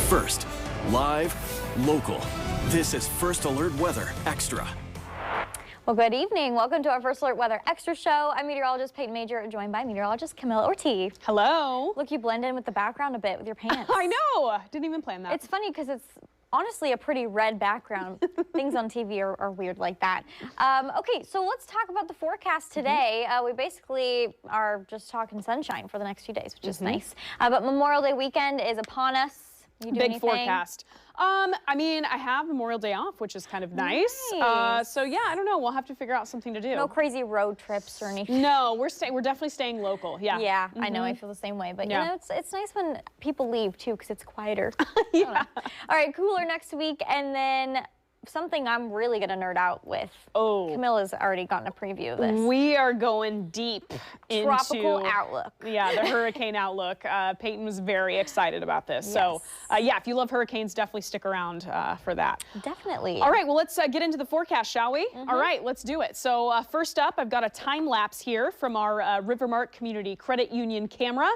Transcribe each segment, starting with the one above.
First, live, local. This is First Alert Weather Extra. Well, good evening. Welcome to our First Alert Weather Extra show. I'm meteorologist Peyton Major, joined by meteorologist Camilla Ortiz. Hello. Look, you blend in with the background a bit with your pants. I know. Didn't even plan that. It's funny because it's honestly a pretty red background. Things on TV are weird like that. Okay, so let's talk about the forecast today. We basically are just talking sunshine for the next few days, which is nice. But Memorial Day weekend is upon us. You do Big anything? forecast. I mean, I have Memorial Day off, which is kind of nice. So yeah, I don't know. We'll have to figure out something to do. No crazy road trips or anything. No, we're definitely staying local. Yeah. Yeah, I know. I feel the same way. But you know, it's nice when people leave too, because it's quieter. Yeah. All right, cooler next week, and then something I'm really gonna nerd out with. Oh, Camilla's already gotten a preview of this. We are going deep into tropical outlook. Yeah, the hurricane outlook. Peyton was very excited about this. Yes. So yeah, if you love hurricanes, definitely stick around for that. Definitely. All right, well, let's get into the forecast, shall we? All right, let's do it. So first up, I've got a time lapse here from our Rivermark Community Credit Union camera.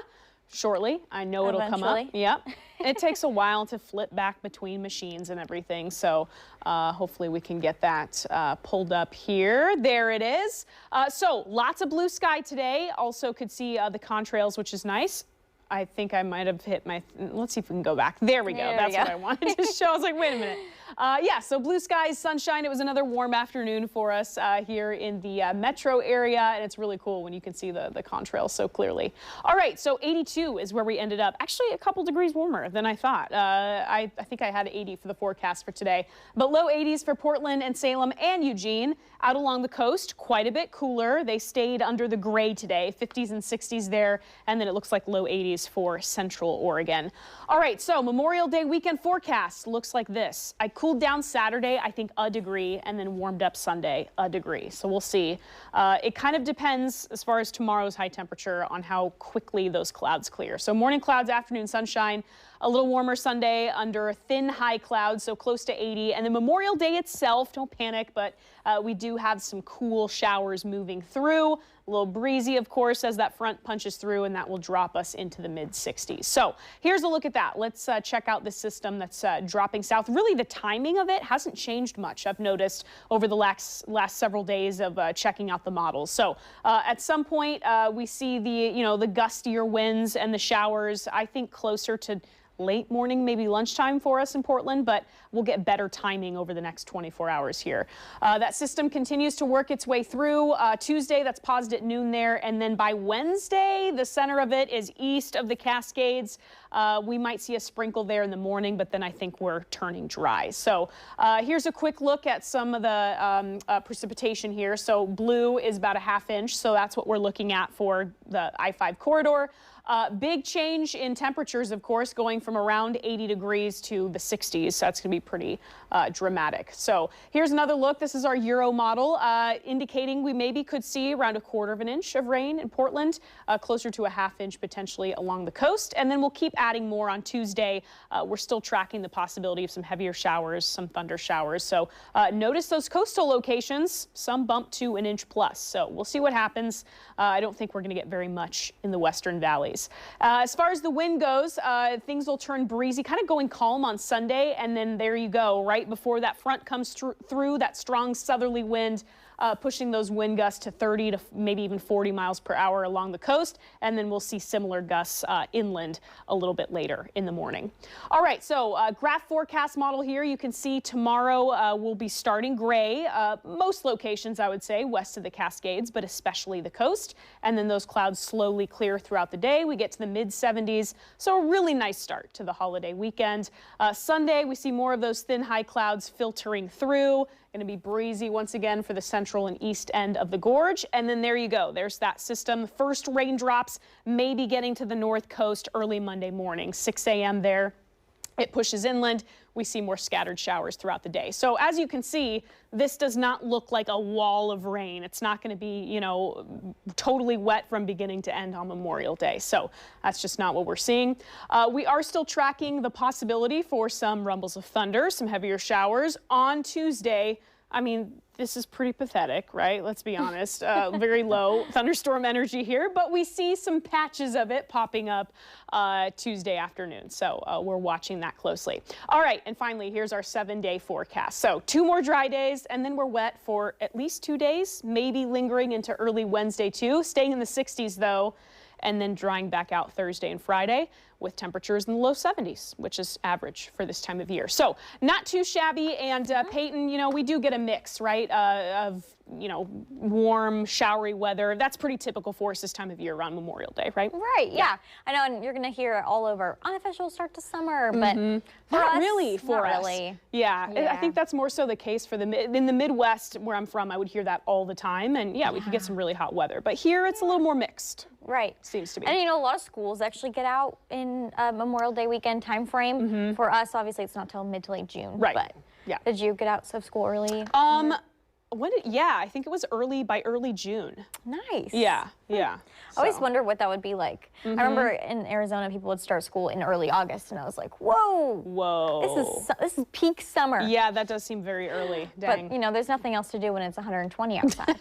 Shortly, I know it'll come up. Yep. It takes a while to flip back between machines and everything, so hopefully we can get that pulled up here. There it is. So lots of blue sky today. Also could see the contrails, which is nice. I think I might have hit my, let's see if we can go back. There we go. That's what I wanted to show. I was like, wait a minute. Yeah, so blue skies, sunshine. It was another warm afternoon for us here in the metro area, and it's really cool when you can see the contrails so clearly. All right, so 82 is where we ended up. Actually, a couple degrees warmer than I thought. I think I had 80 for the forecast for today, but low 80s for Portland and Salem and Eugene. Out along the coast, quite a bit cooler. They stayed under the gray today, 50s and 60s there, and then it looks like low 80s for Central Oregon. All right, so Memorial Day weekend forecast looks like this. I cooled down Saturday, I think a degree, and then warmed up Sunday a degree. So we'll see. It kind of depends as far as tomorrow's high temperature on how quickly those clouds clear. So morning clouds, afternoon sunshine. A little warmer Sunday under thin high clouds, so close to 80. And then Memorial Day itself, don't panic, but we do have some cool showers moving through. A little breezy, of course, as that front punches through, and that will drop us into the mid-60s. So here's a look at that. Let's check out the system that's dropping south. Really, the timing of it hasn't changed much, I've noticed, over the last several days of checking out the models. So at some point, we see the gustier winds and the showers, I think closer to late morning, maybe lunchtime for us in Portland, but we'll get better timing over the next 24 hours here. That system continues to work its way through. Tuesday, that's paused at noon there, and then by Wednesday, the center of it is east of the Cascades. We might see a sprinkle there in the morning, but then I think we're turning dry. So here's a quick look at some of the precipitation here. So blue is about a ½ inch, so that's what we're looking at for the I-5 corridor. Big change in temperatures, of course, going from around 80 degrees to the 60s. So that's going to be pretty dramatic. So here's another look. This is our Euro model indicating we maybe could see around a ¼ inch of rain in Portland, closer to a ½ inch potentially along the coast. And then we'll keep adding more on Tuesday. We're still tracking the possibility of some heavier showers, some thunder showers. So notice those coastal locations, some bump to an inch plus. So we'll see what happens. I don't think we're going to get very much in the western valleys. As far as the wind goes, things will turn breezy, kind of going calm on Sunday, and then there you go, right before that front comes through, that strong southerly wind pushing those wind gusts to 30 to maybe even 40 miles per hour along the coast, and then we'll see similar gusts inland a little bit later in the morning. All right, so graph forecast model here. You can see tomorrow we'll be starting gray. Most locations, I would say, west of the Cascades, but especially the coast, and then those clouds slowly clear throughout the day. We get to the mid-70s, so a really nice start to the holiday weekend. Sunday, we see more of those thin high clouds filtering through. Going to be breezy once again for the central and east end of the gorge. And then there you go. There's that system. First raindrops may be getting to the north coast early Monday morning, 6 a.m. there. It pushes inland. We see more scattered showers throughout the day. So as you can see, this does not look like a wall of rain. It's not going to be, totally wet from beginning to end on Memorial Day. So that's just not what we're seeing. We are still tracking the possibility for some rumbles of thunder, some heavier showers on Tuesday. I mean, this is pretty pathetic, right? Let's be honest. Very low thunderstorm energy here, but we see some patches of it popping up Tuesday afternoon. So we're watching that closely. All right, and finally, here's our 7-day forecast. So 2 more dry days, and then we're wet for at least 2 days, maybe lingering into early Wednesday too. Staying in the 60s though, and then drying back out Thursday and Friday with temperatures in the low 70s, which is average for this time of year. So not too shabby. And Peyton, you know, we do get a mix, right, of, you know, warm, showery weather. That's pretty typical for us this time of year around Memorial Day, right? Right, yeah. I know, and you're going to hear it all over. Unofficial start to summer, but for not us, really for not us. really. Yeah, I think that's more so the case for in the Midwest where I'm from. I would hear that all the time, and yeah, we could get some really hot weather. But here it's a little more mixed. Right. Seems to be. And you know, a lot of schools actually get out in Memorial Day weekend time frame. For us, obviously, it's not till mid to late June. Right. But yeah. Did you get out of school early? Yeah, I think it was by early June. Nice. Yeah, yeah. I always wonder what that would be like. I remember in Arizona, people would start school in early August, and I was like, whoa. Whoa. This is peak summer. Yeah, that does seem very early. Dang. But, you know, there's nothing else to do when it's 120 outside.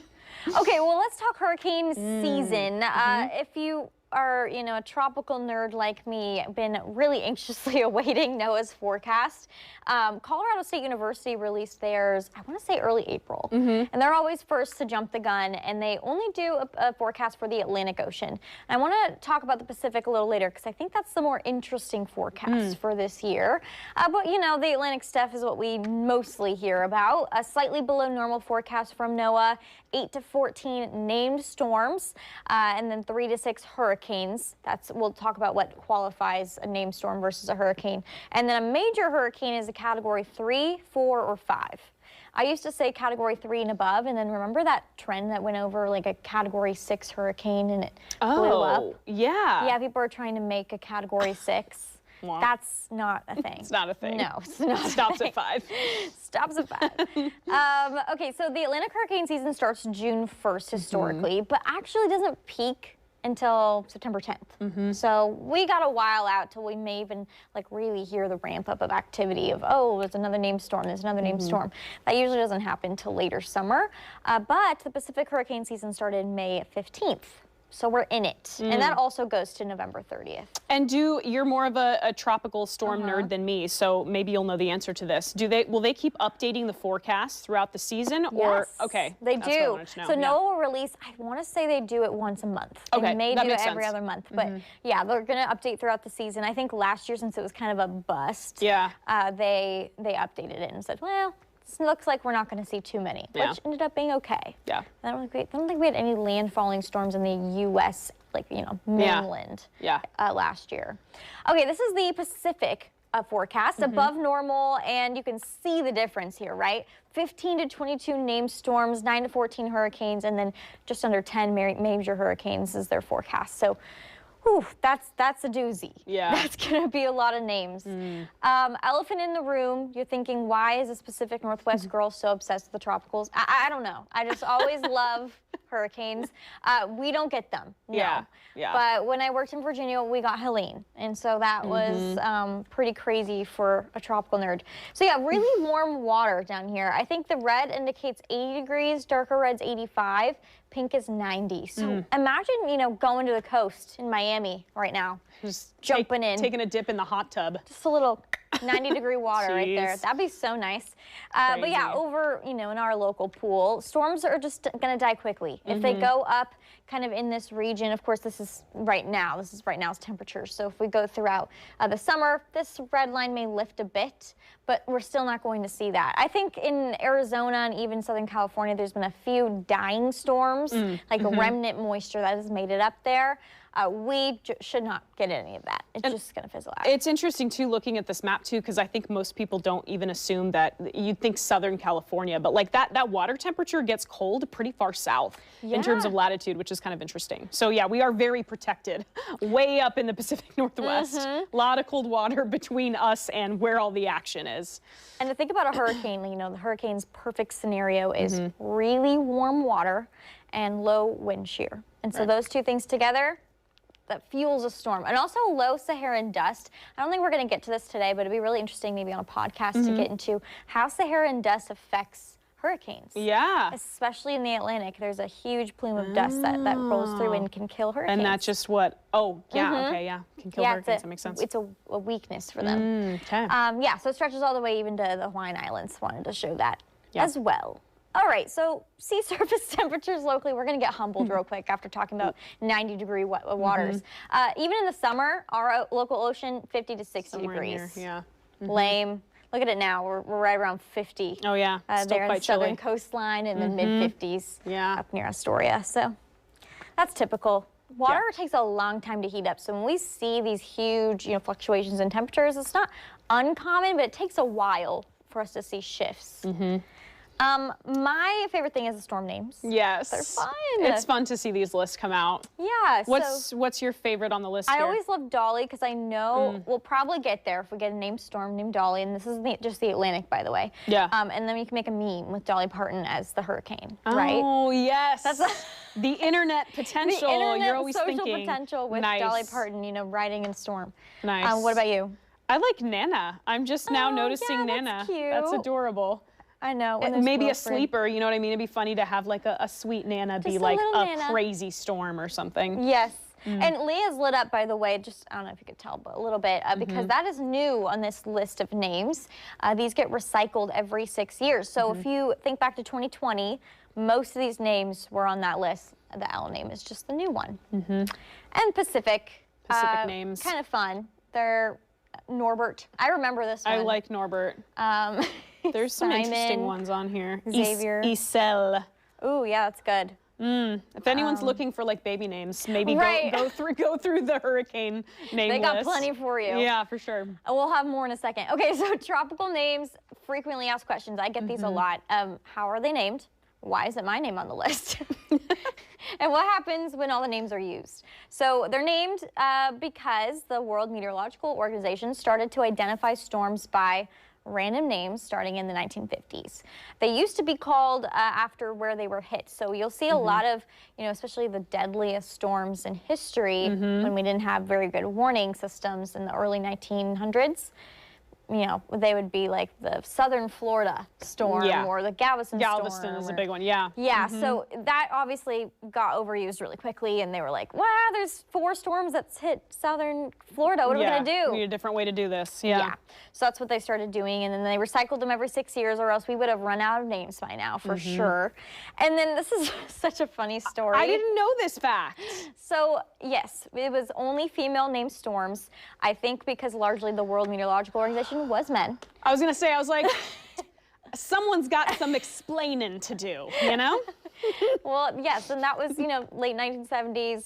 Okay, well, let's talk hurricane season. If you are, you know, a tropical nerd like me, been really anxiously awaiting NOAA's forecast. Colorado State University released theirs, I want to say early April. And they're always first to jump the gun, and they only do a forecast for the Atlantic Ocean. And I want to talk about the Pacific a little later, because I think that's the more interesting forecast for this year. But, you know, the Atlantic stuff is what we mostly hear about. A slightly below normal forecast from NOAA, 8 to 14 named storms, and then 3 to 6 hurricanes. We'll talk about what qualifies a named storm versus a hurricane. And then a major hurricane is a category 3, 4, or 5. I used to say category 3 and above, and then remember that trend that went over like a category 6 hurricane and it blew up? Oh, yeah. Yeah, people are trying to make a category 6. That's not a thing. It's not a thing. No, it's not. Stops at 5. Stops at 5. Okay, so the Atlantic hurricane season starts June 1st historically, but actually doesn't peak until September 10th. So we got a while out till we may even like really hear the ramp up of activity of, oh, there's another named storm, there's another named storm. That usually doesn't happen till later summer. But the Pacific hurricane season started May 15th. So we're in it. And that also goes to November 30th. And you're more of a tropical storm nerd than me, so maybe you'll know the answer to this. Will they keep updating the forecast throughout the season? Or Yes, okay, they that's what I do. wanted to know. So NOAA will release, I want to say they do it once a month. Okay, They may that do makes it every sense. other month. But yeah, they're going to update throughout the season. I think last year, since it was kind of a bust, they updated it and said, well, it looks like we're not going to see too many, which ended up being okay. Yeah. I don't think we had any landfalling storms in the U.S., like, you know, mainland last year. Okay, this is the Pacific forecast, above normal, and you can see the difference here, right? 15 to 22 named storms, 9 to 14 hurricanes, and then just under 10 major hurricanes is their forecast. So, whew, that's a doozy. Yeah. That's going to be a lot of names. Elephant in the room, you're thinking, why is this Pacific Northwest girl so obsessed with the tropicals? I don't know. I just always love hurricanes. We don't get them, no. Yeah. But when I worked in Virginia, we got Helene. And so that was pretty crazy for a tropical nerd. So yeah, really warm water down here. I think the red indicates 80 degrees, darker red's 85. Pink is 90. So imagine, you know, going to the coast in Miami right now. Just jumping in. Taking a dip in the hot tub. Just a little 90-degree water right there. Jeez. That'd be so nice. But yeah, over, you know, in our local pool, storms are just going to die quickly. If they go up kind of in this region, of course, this is right now's temperature. So if we go throughout the summer, this red line may lift a bit, but we're still not going to see that. I think in Arizona and even Southern California, there's been a few dying storms, like remnant moisture that has made it up there. We should not get any of that. It's just going to fizzle out. It's interesting, too, looking at this map, too, because I think most people don't even assume that you'd think Southern California, but like that water temperature gets cold pretty far south in terms of latitude, which is kind of interesting. So yeah, we are very protected way up in the Pacific Northwest. A lot of cold water between us and where all the action is. And to think about a hurricane, you know, the hurricane's perfect scenario is really warm water and low wind shear. And so those two things together, that fuels a storm. And also low Saharan dust. I don't think we're going to get to this today, but it'd be really interesting maybe on a podcast to get into how Saharan dust affects hurricanes. Yeah. Especially in the Atlantic, there's a huge plume of dust that rolls through and can kill hurricanes. And that's just what, okay, yeah, can kill hurricanes, that makes sense. It's a weakness for them. Okay. Yeah, so it stretches all the way even to the Hawaiian Islands. Wanted to show that as well. All right, so sea surface temperatures locally, we're going to get humbled real quick after talking about 90-degree waters. Even in the summer, our local ocean, 50 to 60 degrees. Here, yeah. Lame. Look at it now. We're right around 50. Oh, yeah. Still there quite in the southern chilly. coastline and the mid-50s Yeah. up near Astoria. So that's typical. Water takes a long time to heat up. So when we see these huge fluctuations in temperatures, it's not uncommon, but it takes a while for us to see shifts. My favorite thing is the storm names. Yes. They're fun. It's fun to see these lists come out. Yeah. What's your favorite on the list I here? always love Dolly because I know we'll probably get there if we get a named storm named Dolly. And this is just the Atlantic, by the way. Yeah. And then we can make a meme with Dolly Parton as the hurricane, right? Oh, yes. That's the internet potential. The internet You're always social thinking. potential with Nice. Dolly Parton, riding in storm. Nice. What about you? I like Nana. I'm just now noticing yeah, Nana. that's cute. That's adorable. I know. Maybe a sleeper, you know what I mean? It'd be funny to have like a sweet Nana be like a Nana. crazy storm or something. Yes. And Leah's lit up, by the way, just, I don't know if you could tell, but a little bit, because that is new on this list of names. These get recycled every 6 years. So if you think back to 2020, most of these names were on that list. The L name is just the new one. And Pacific. Pacific names. Kind of fun. They're Norbert. I remember this one. I like Norbert. There's some interesting Simon, ones on here. Xavier. Isel. Ooh, yeah, that's good. If anyone's looking for like baby names, maybe Right. go through the hurricane name They got list. plenty for you. Yeah, for sure. We'll have more in a second. Okay, so tropical names, frequently asked questions. I get these a lot. How are they named? Why isn't my name on the list? And what happens when all the names are used? So they're named because the World Meteorological Organization started to identify storms by random names starting in the 1950s. They used to be called after where they were hit. So you'll see a lot of, especially the deadliest storms in history when we didn't have very good warning systems in the early 1900s. They would be like the southern Florida storm or the Galveston storm. Galveston is a big one, yeah. Yeah, so that obviously got overused really quickly, and they were like, wow, there's 4 storms that's hit southern Florida. What are we going to do? We need a different way to do this, Yeah, so that's what they started doing, and then they recycled them every 6 years, or else we would have run out of names by now, for sure. And then this is such a funny story. I didn't know this fact. So, yes, it was only female named storms, I think because largely the World Meteorological Organization was men. I was going to say, I was like, someone's got some explaining to do, Well, yes, and that was, late 1970s.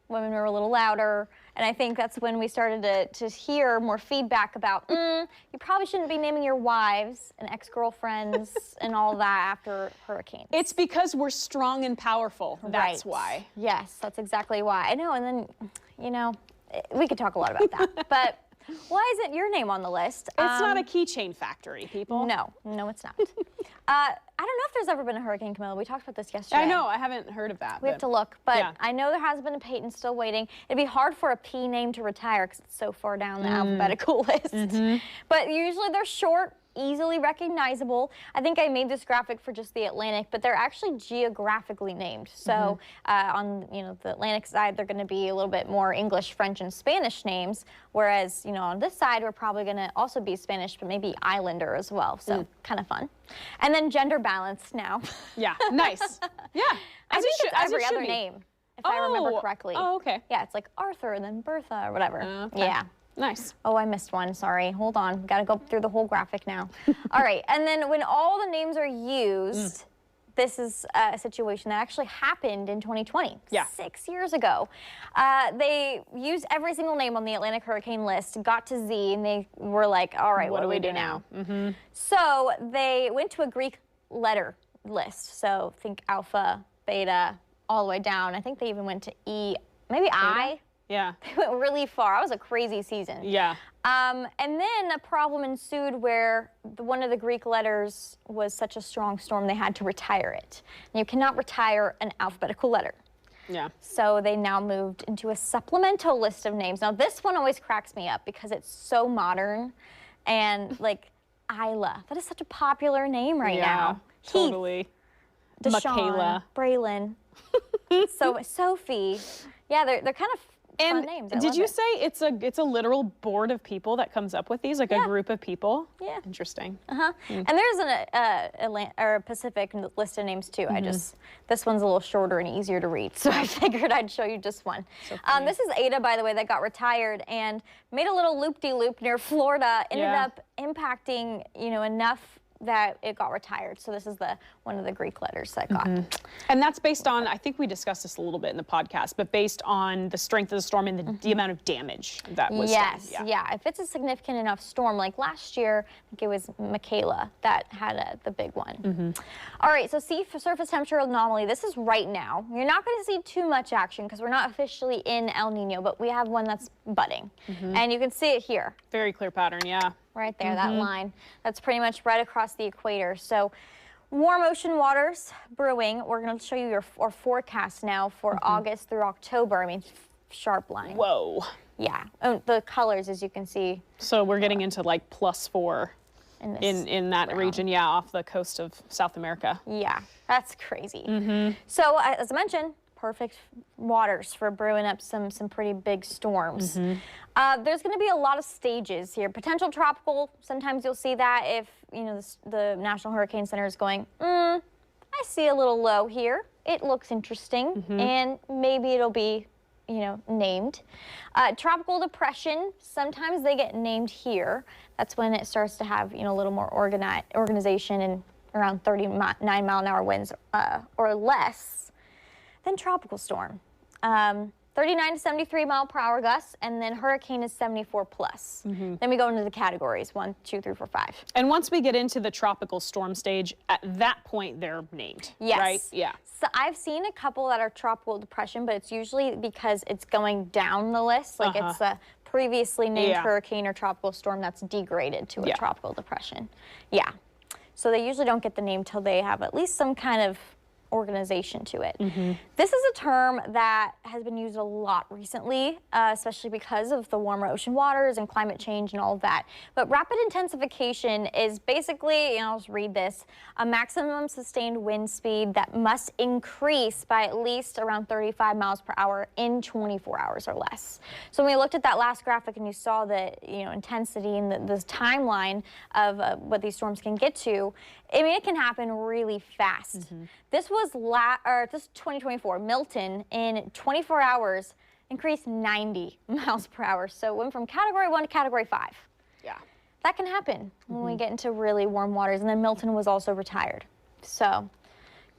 Women were a little louder, and I think that's when we started to hear more feedback about, you probably shouldn't be naming your wives and ex-girlfriends and all that after hurricanes. It's because we're strong and powerful. That's Right. why. Yes, that's exactly why. I know, and then, we could talk a lot about that. But why isn't your name on the list? It's not a keychain factory, people. No, it's not. I don't know if there's ever been a hurricane, Camilla. We talked about this yesterday. I know, I haven't heard of that. We have to look, but yeah. I know there has been a Peyton still waiting. It'd be hard for a P name to retire because it's so far down the alphabetical list. But usually they're short, easily recognizable. I think I made this graphic for just the Atlantic, but they're actually geographically named. So on the Atlantic side, they're going to be a little bit more English, French, and Spanish names, whereas on this side, we're probably going to also be Spanish, but maybe Islander as well. So kind of fun. And then gender balance now. Yeah, nice. Yeah, I think it's every other name, if I remember correctly. Oh, okay. Yeah, it's like Arthur and then Bertha or whatever. Okay. Yeah. Nice. Oh, I missed one. Sorry. Hold on. Got to go through the whole graphic now. All right. And then when all the names are used, this is a situation that actually happened in 2020. Yeah. 6 years ago. They used every single name on the Atlantic hurricane list, got to Z, and they were like, all right, what do we do now? So they went to a Greek letter list. So think alpha, beta, all the way down. I think they even went to E, maybe I. Yeah. They went really far. It was a crazy season. Yeah. And then a problem ensued where one of the Greek letters was such a strong storm they had to retire it. And you cannot retire an alphabetical letter. Yeah. So they now moved into a supplemental list of names. Now this one always cracks me up because it's so modern and like Isla. That is such a popular name right Yeah, now. totally. Deshaun, Michaela. Braylon, so Sophie. Yeah, they're kind of fun names. I did love you it. say it's a literal board of people that comes up with these, like a group of people? Yeah. Interesting. And there's a Pacific list of names too. This one's a little shorter and easier to read, so I figured I'd show you just one. This is Ada, by the way, that got retired and made a little loop-de-loop near Florida. Ended up impacting, enough that it got retired. So this is one of the Greek letters that got. And that's based on, I think we discussed this a little bit in the podcast, but based on the strength of the storm and the amount of damage that was done. Yeah. If it's a significant enough storm, like last year, I think it was Michaela that had the big one. All right, so sea surface temperature anomaly. This is right now. You're not going to see too much action because we're not officially in El Nino, but we have one that's budding. And you can see it here. Very clear pattern, yeah. Right there, that line. That's pretty much right across the equator. So warm ocean waters brewing. We're going to show you our forecast now for August through October. I mean, sharp line. Whoa. Yeah. The colors, as you can see. So we're getting into like +4 in that realm. region, yeah, off the coast of South America. Yeah, that's crazy. So as I mentioned, perfect waters for brewing up some pretty big storms. There's going to be a lot of stages here. Potential tropical, sometimes you'll see that if, the National Hurricane Center is going, I see a little low here. It looks interesting, and maybe it'll be, named. Tropical depression, sometimes they get named here. That's when it starts to have, a little more organization and around 39-mile-an-hour winds or less. Then tropical storm. 39 to 73 mile per hour gusts, and then hurricane is 74 plus. Then we go into the categories, 1, 2, 3, 4, 5. And once we get into the tropical storm stage, at that point they're named, right? Yeah. So I've seen a couple that are tropical depression, but it's usually because it's going down the list, like it's a previously named hurricane or tropical storm that's degraded to a tropical depression. Yeah. So they usually don't get the name till they have at least some kind of organization to it. This is a term that has been used a lot recently, especially because of the warmer ocean waters and climate change and all of that. But rapid intensification is basically, I'll just read this, a maximum sustained wind speed that must increase by at least around 35 miles per hour in 24 hours or less. So when we looked at that last graphic and you saw the intensity and the timeline of what these storms can get to, I mean, it can happen really fast. This was this 2024. Milton in 24 hours increased 90 miles per hour. So it went from category 1 to category 5. Yeah. That can happen when we get into really warm waters. And then Milton was also retired. So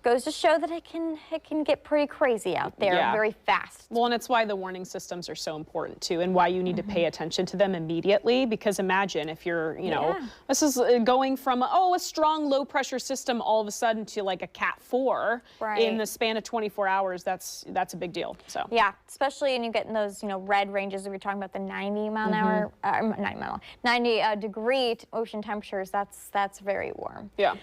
goes to show that it can get pretty crazy out there very fast. Well, and it's why the warning systems are so important too, and why you need to pay attention to them immediately, because imagine if you're, this is going from, a strong low pressure system all of a sudden to like a Cat 4 in the span of 24 hours, that's a big deal. So yeah, especially when you get in those, red ranges, we were talking about the 90 mile an hour, 90 degree ocean temperatures, that's very warm. Yeah.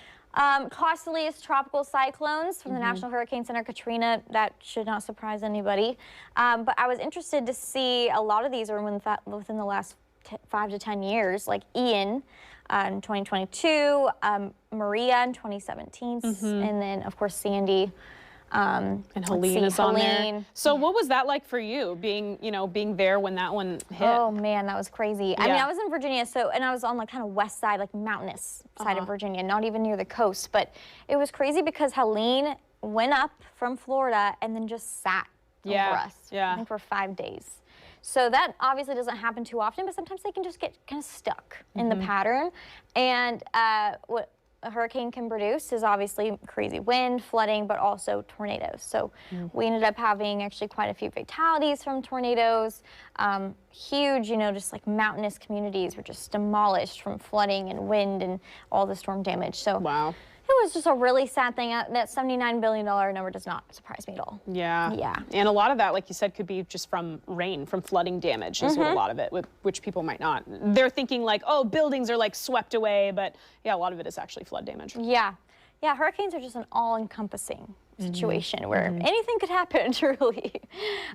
Costliest tropical cyclones from the National Hurricane Center, Katrina, that should not surprise anybody. But I was interested to see a lot of these are within the last 5 to 10 years, like Ian in 2022, Maria in 2017, and then, of course, Sandy. And Helene is on there. So what was that like for you, being there when that one hit? Oh man, that was crazy. I mean, I was in Virginia, and I was on the kind of west side, like mountainous side of Virginia, not even near the coast. But it was crazy because Helene went up from Florida and then just sat over us. I think for 5 days. So that obviously doesn't happen too often, but sometimes they can just get kind of stuck in the pattern. And what a hurricane can produce is obviously crazy wind, flooding, but also tornadoes. So we ended up having actually quite a few fatalities from tornadoes. Huge, just like mountainous communities were just demolished from flooding and wind and all the storm damage. So wow. It was just a really sad thing. That $79 billion number does not surprise me at all. Yeah. Yeah. And a lot of that, like you said, could be just from rain, from flooding damage is what a lot of it, which people might not. They're thinking like, oh, buildings are like swept away, but yeah, a lot of it is actually flood damage. Yeah. Yeah, hurricanes are just an all-encompassing situation where anything could happen, truly.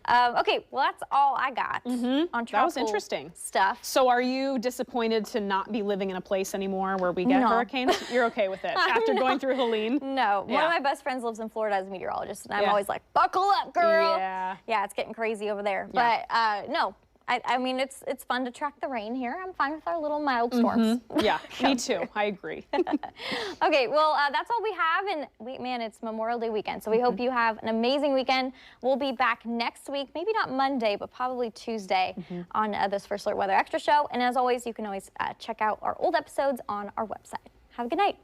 Okay, well, that's all I got on tropical That was interesting stuff. So are you disappointed to not be living in a place anymore where we get hurricanes? You're okay with it after going through Helene? No. One of my best friends lives in Florida as a meteorologist, and I'm always like, buckle up, girl. Yeah, it's getting crazy over there. But no. I mean, it's fun to track the rain here. I'm fine with our little mild storms. Yeah, me too. I agree. Okay, well, that's all we have. And man, it's Memorial Day weekend. So we hope you have an amazing weekend. We'll be back next week, maybe not Monday, but probably Tuesday on this First Alert Weather Extra show. And as always, you can always check out our old episodes on our website. Have a good night.